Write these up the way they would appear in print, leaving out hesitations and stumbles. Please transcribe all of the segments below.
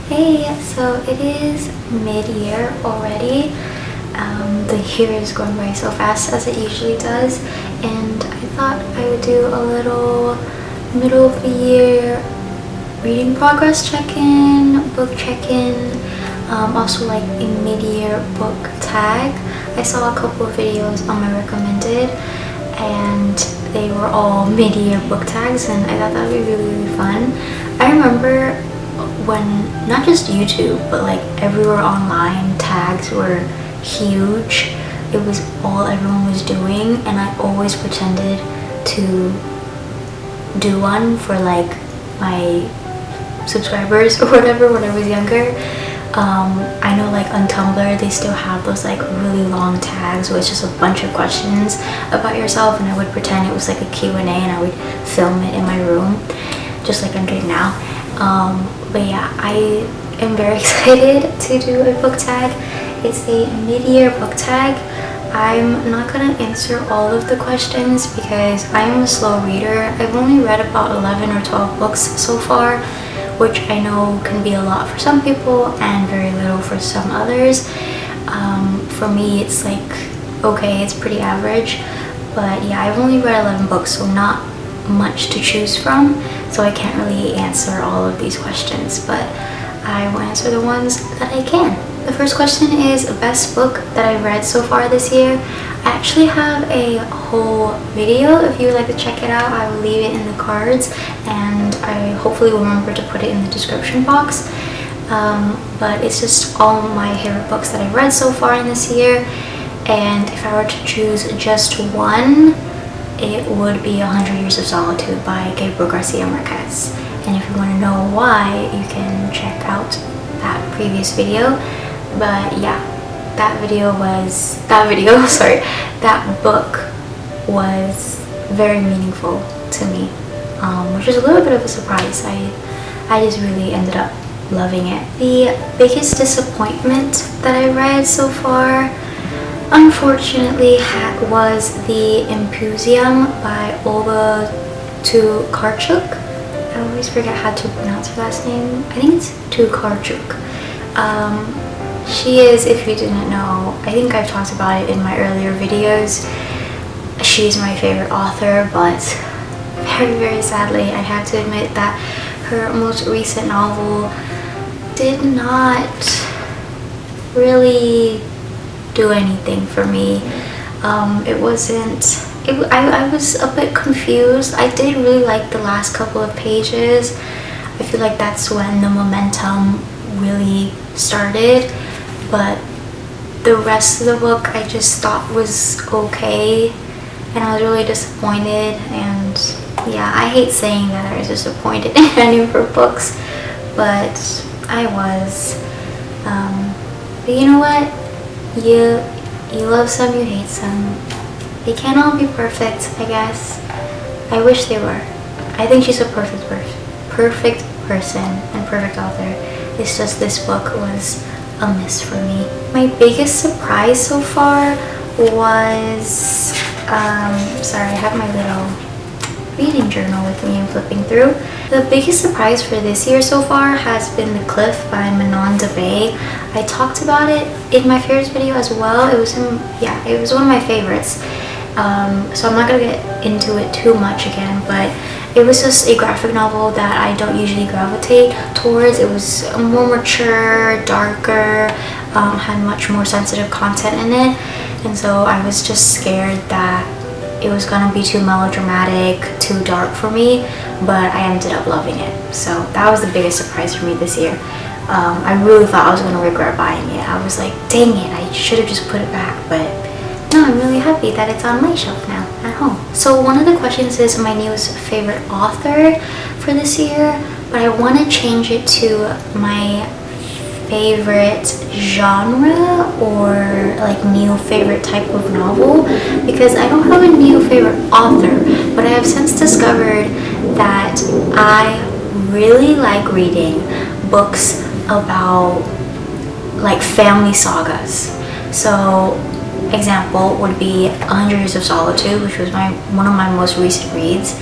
Hey, so it is mid-year already. The year is going by so fast as it usually does, and I thought I would do a little middle of the year reading progress check-in, book check-in, also like a mid-year book tag. I saw a couple of videos on my recommended, and they were all mid-year book tags, and I thought that would be really fun. I remember when not just YouTube but like everywhere online tags were huge. It was all everyone was doing, and I always pretended to do one for like my subscribers or whatever when I was younger. I know like on Tumblr they still have those like really long tags where it's just a bunch of questions about yourself, and I would pretend it was like a Q&A and I would film it in my room just like I'm doing now. But yeah, I am very excited to do a book tag. It's a mid-year book tag. I'm not gonna answer all of the questions because I'm a slow reader. I've only read about 11 or 12 books so far, which I know can be a lot for some people and very little for some others. For me, it's like, okay, it's pretty average. But yeah, I've only read 11 books, so not much to choose from, so I can't really answer all of these questions, but I will answer the ones that I can. The first question is best book that I've read so far this year. I actually have a whole video. If you would like to check it out, I will leave it in the cards, and I hopefully will remember to put it in the description box. But it's just all my favorite books that I've read so far in this year, and if I were to choose just one, it would be 100 Years of Solitude by Gabriel Garcia Marquez. And if you want to know why, you can check out that previous video. But yeah, that book was very meaningful to me, which is a little bit of a surprise. I just really ended up loving it. The biggest disappointment that I read so far, unfortunately, was The Impusium by Olga Tokarczuk. I always forget how to pronounce her last name. I think it's Tokarczuk. She is, if you didn't know, I think I've talked about it in my earlier videos, she's my favorite author, but very sadly I have to admit that her most recent novel did not really do anything for me. I was a bit confused. I did really like the last couple of pages. I feel like that's when the momentum really started, but the rest of the book I just thought was okay, and I was really disappointed. And yeah, I hate saying that I was disappointed in any of her books, but I was. But you know what? You love some, you hate some. They can't all be perfect, I guess. I wish they were. I think she's a perfect person and perfect author. It's just this book was a miss for me. My biggest surprise so far was, sorry, I have my little reading journal with me and flipping through. The biggest surprise for this year so far has been The Cliff by Manon Dabé. I talked about it in my favorites video as well. It was one of my favorites. So I'm not gonna get into it too much again, but it was just a graphic novel that I don't usually gravitate towards. It was more mature, darker, had much more sensitive content in it, and so I was just scared that it was gonna be too melodramatic, too dark for me, but I ended up loving it. So that was the biggest surprise for me this year. I really thought I was gonna regret buying it. I was like, dang it, I should have just put it back, but no, I'm really happy that it's on my shelf now at home. So one of the questions is my newest favorite author for this year, but I want to change it to my favorite genre or like new favorite type of novel, because I don't have a new favorite author, but I have since discovered that I really like reading books about like family sagas. So example would be 100 Years of Solitude, which was one of my most recent reads.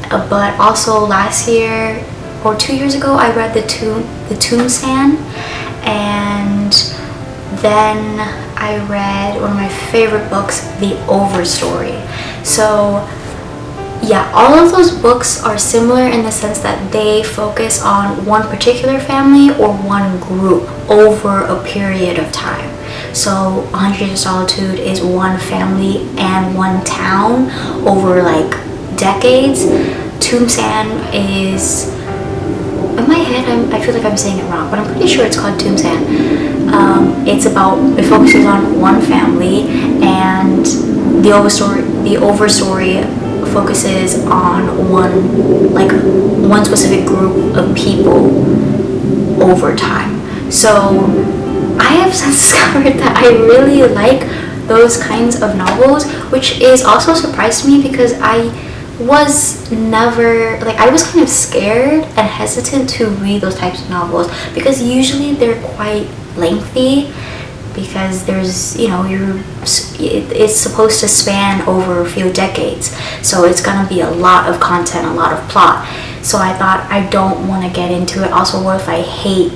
But also last year or 2 years ago, I read the Tombstone, and then I read one of my favorite books, The Overstory. So yeah, all of those books are similar in the sense that they focus on one particular family or one group over a period of time. So 100 Years of Solitude is one family and one town over like decades. Tombstone is, in my head, I feel like I'm saying it wrong, but I'm pretty sure it's called Tombstone. It focuses on one family, and the Overstory focuses on one specific group of people over time. So I have since discovered that I really like those kinds of novels, which is also a surprise to me because I was kind of scared and hesitant to read those types of novels because usually they're quite lengthy, because there's, it's supposed to span over a few decades, so it's gonna be a lot of content, a lot of plot. So I thought, I don't want to get into it. Also, what if I hate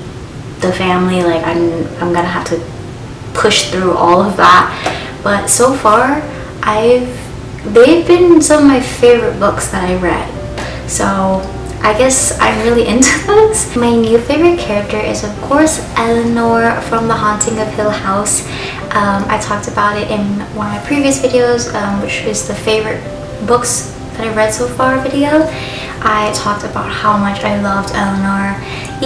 the family? Like, I'm gonna have to push through all of that. But so far, they've been some of my favorite books that I read. So I guess I'm really into those. My new favorite character is, of course, Eleanor from The Haunting of Hill House. I talked about it in one of my previous videos, which is the favorite books that I read so far video. I talked about how much I loved Eleanor,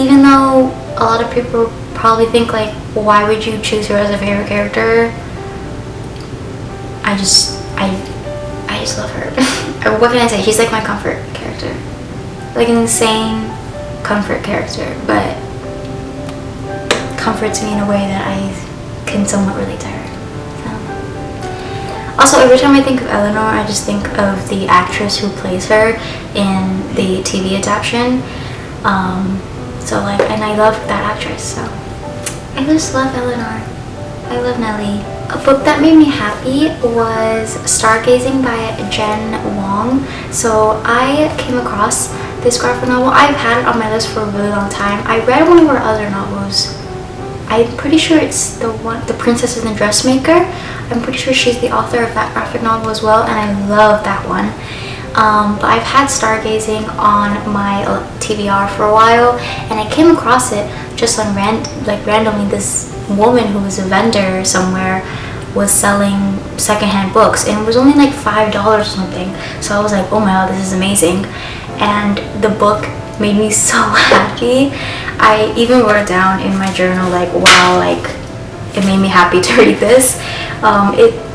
even though a lot of people probably think like, why would you choose her as a favorite character? I just love her. What can I say? She's like my comfort character. Like an insane comfort character, but comforts me in a way that I can somewhat relate to her. So. Also, every time I think of Eleanor, I just think of the actress who plays her in the TV adaptation. And I love that actress, so I just love Eleanor. I love Nellie. A book that made me happy was Stargazing by Jen Wong. So I came across this graphic novel. I've had it on my list for a really long time. I read one of her other novels. I'm pretty sure it's The Princess and the Dressmaker. I'm pretty sure she's the author of that graphic novel as well, and I love that one. But I've had Stargazing on my TBR for a while, and I came across it just on randomly. This woman who was a vendor somewhere was selling secondhand books, and it was only like $5 or something. So I was like, oh my god, this is amazing. And the book made me so happy. I even wrote it down in my journal, like, wow, like it made me happy to read this.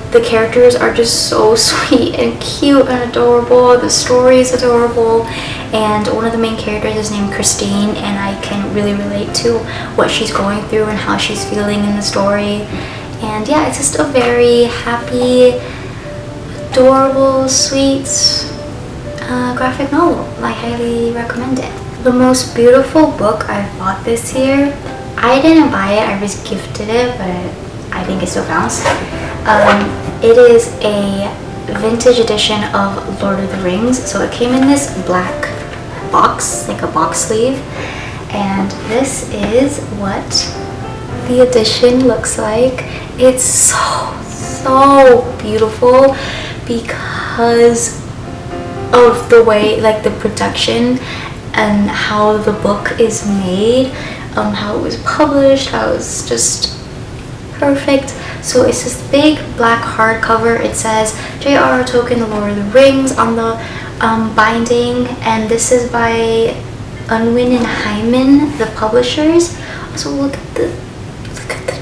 The characters are just so sweet and cute and adorable. The story is adorable, and one of the main characters is named Christine, and I can really relate to what she's going through and how she's feeling in the story. And yeah, it's just a very happy, adorable, sweet graphic novel. I highly recommend it. The most beautiful book I've bought this year, I didn't buy it, I was gifted it, but I think it still counts. It is a vintage edition of Lord of the Rings. So it came in this black box, like a box sleeve, and this is what the edition looks like. It's so beautiful because of the way, like the production and how the book is made, how it was published, how it's just perfect. So it's this big black hardcover. It says J.R.R. Tolkien, The Lord of the Rings on the binding, and this is by Unwin and Hyman, the publishers. Also, look at the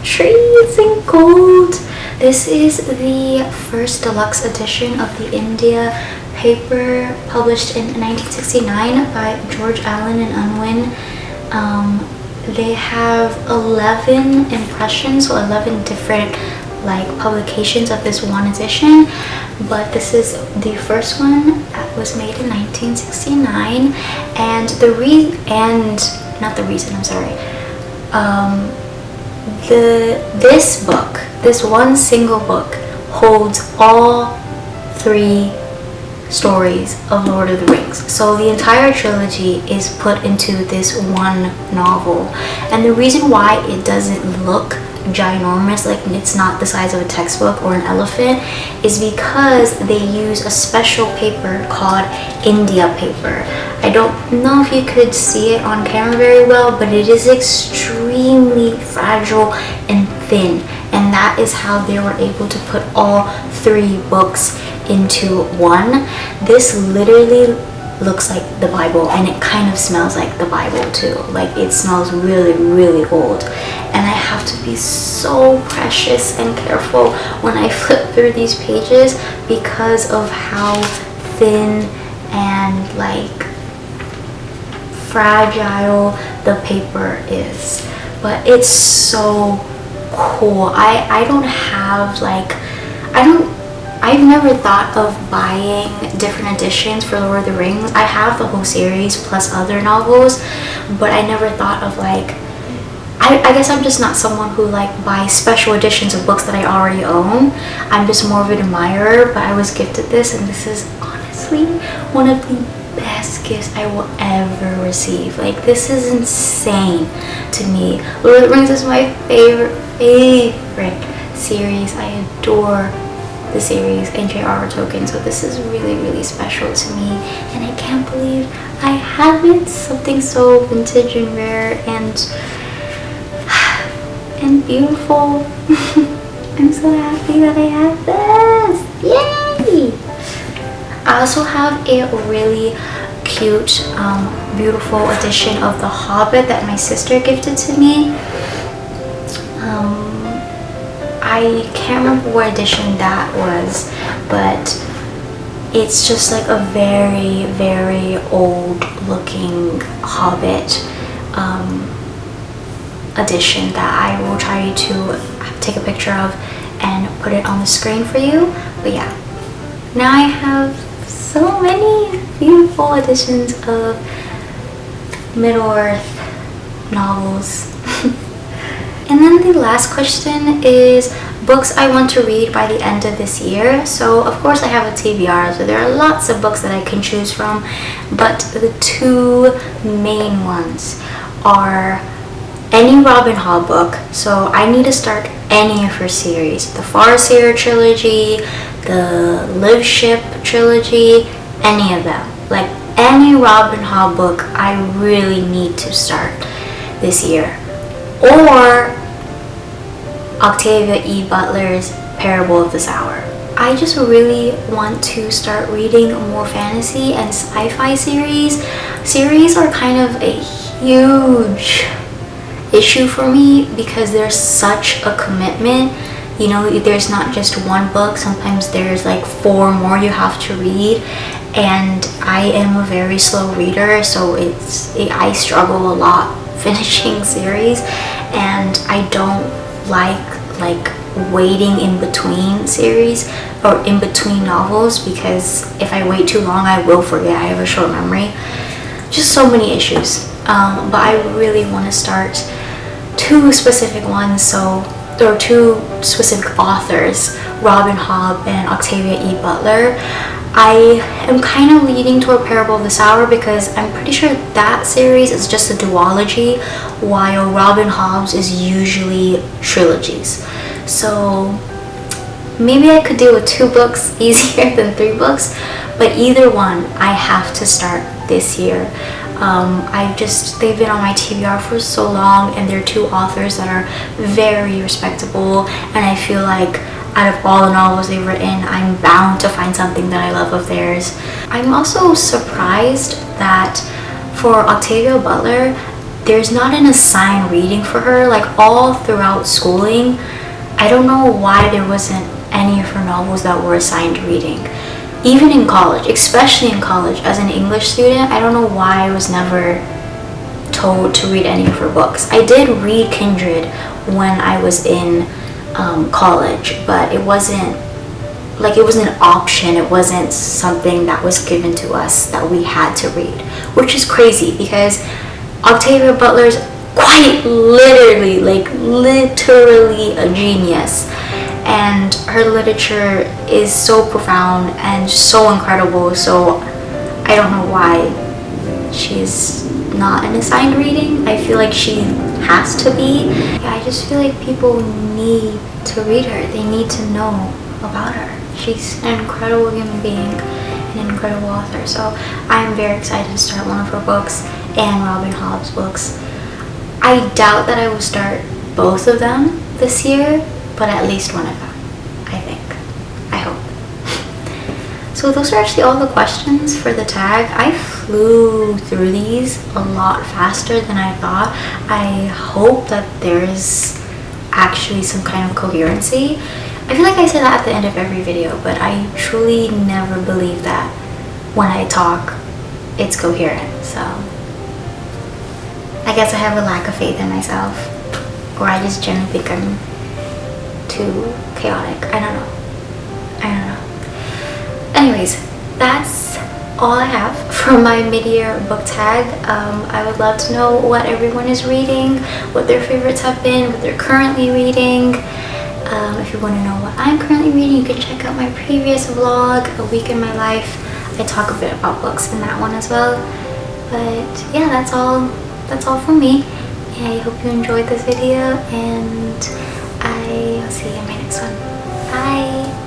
trees in gold. This is the first deluxe edition of the India paper, published in 1969 by George Allen and Unwin. They have 11 impressions, so 11 different publications of this one edition, but this is the first one that was made in 1969. And this one single book holds all three stories of Lord of the Rings. So the entire trilogy is put into this one novel. And the reason why it doesn't look ginormous, like it's not the size of a textbook or an elephant, is because they use a special paper called India paper. I don't know if you could see it on camera very well, but it is extremely fragile and thin, and that is how they were able to put all 3 books into one. This literally looks like the Bible, and it kind of smells like the Bible too. Like, it smells really, really old, and I have to be so precious and careful when I flip through these pages because of how thin and like fragile the paper is. But it's so cool. I don't have like, I've never thought of buying different editions for Lord of the Rings. I have the whole series plus other novels, but I never thought of like, I guess I'm just not someone who like buys special editions of books that I already own. I'm just more of an admirer, but I was gifted this, and this is honestly one of the best gifts I will ever receive. Like, this is insane to me. Lord of the Rings is my favorite series. I adore the series and J.R.R. Tolkien, so this is really, really special to me, and I can't believe I have it. Something so vintage and rare and beautiful. I'm so happy that I have this. Yay! I also have a really cute, beautiful edition of The Hobbit that my sister gifted to me. I can't remember what edition that was, but it's just like a very, very old looking Hobbit edition that I will try to take a picture of and put it on the screen for you. But yeah, now I have so many beautiful editions of Middle-earth novels. And then the last question is books I want to read by the end of this year. So of course I have a TBR, so there are lots of books that I can choose from, but the 2 main ones are any Robin Hobb book. So I need to start any of her series, the Farseer trilogy, the Live Ship trilogy, any of them. Like, any Robin Hobb book I really need to start this year. Or Octavia E. Butler's Parable of this Hour. I just really want to start reading more fantasy and sci-fi series. Series are kind of a huge issue for me because there's such a commitment. You know, there's not just one book, sometimes there's like 4 more you have to read, and I am a very slow reader, so I struggle a lot finishing series, and I don't like waiting in between series or in between novels, because if I wait too long I will forget. I have a short memory. Just so many issues. But I really want to start 2 specific ones, or 2 specific authors, Robin Hobb and Octavia E. Butler. I am kind of leaning toward Parable of this Hour because I'm pretty sure that series is just a duology, while Robin Hobb's is usually trilogies. So maybe I could deal with 2 books easier than 3 books, but either one I have to start this year. They've been on my TBR for so long, and they're 2 authors that are very respectable, and I feel like out of all the novels they've written, I'm bound to find something that I love of theirs. I'm also surprised that for Octavia Butler, there's not an assigned reading for her. Like, all throughout schooling, I don't know why there wasn't any of her novels that were assigned reading. Even in college, especially in college, as an English student, I don't know why I was never told to read any of her books. I did read Kindred when I was in college, but it wasn't an option. It wasn't something that was given to us that we had to read, which is crazy because Octavia Butler's quite literally a genius, and her literature is so profound and so incredible. So I don't know why she's not an assigned reading. I feel like she has to be. Yeah, I just feel like people need to read her. They need to know about her. She's an incredible human being, an incredible author. So I'm very excited to start one of her books and Robin Hobb's books. I doubt that I will start both of them this year, but at least one of them, I think. I hope. So those are actually all the questions for the tag. I flew through these a lot faster than I thought. I hope that there's actually some kind of coherency. I feel like I say that at the end of every video, but I truly never believe that when I talk, it's coherent. So I guess I have a lack of faith in myself, or I just generally think I'm too chaotic. I don't know. Anyways, that's all I have for my mid-year book tag. I would love to know what everyone is reading, what their favorites have been, what they're currently reading. If you want to know what I'm currently reading, you can check out my previous vlog, A Week in My Life. I talk a bit about books in that one as well. But yeah, that's all from me. I hope you enjoyed this video, and I'll see you in my next one. Bye!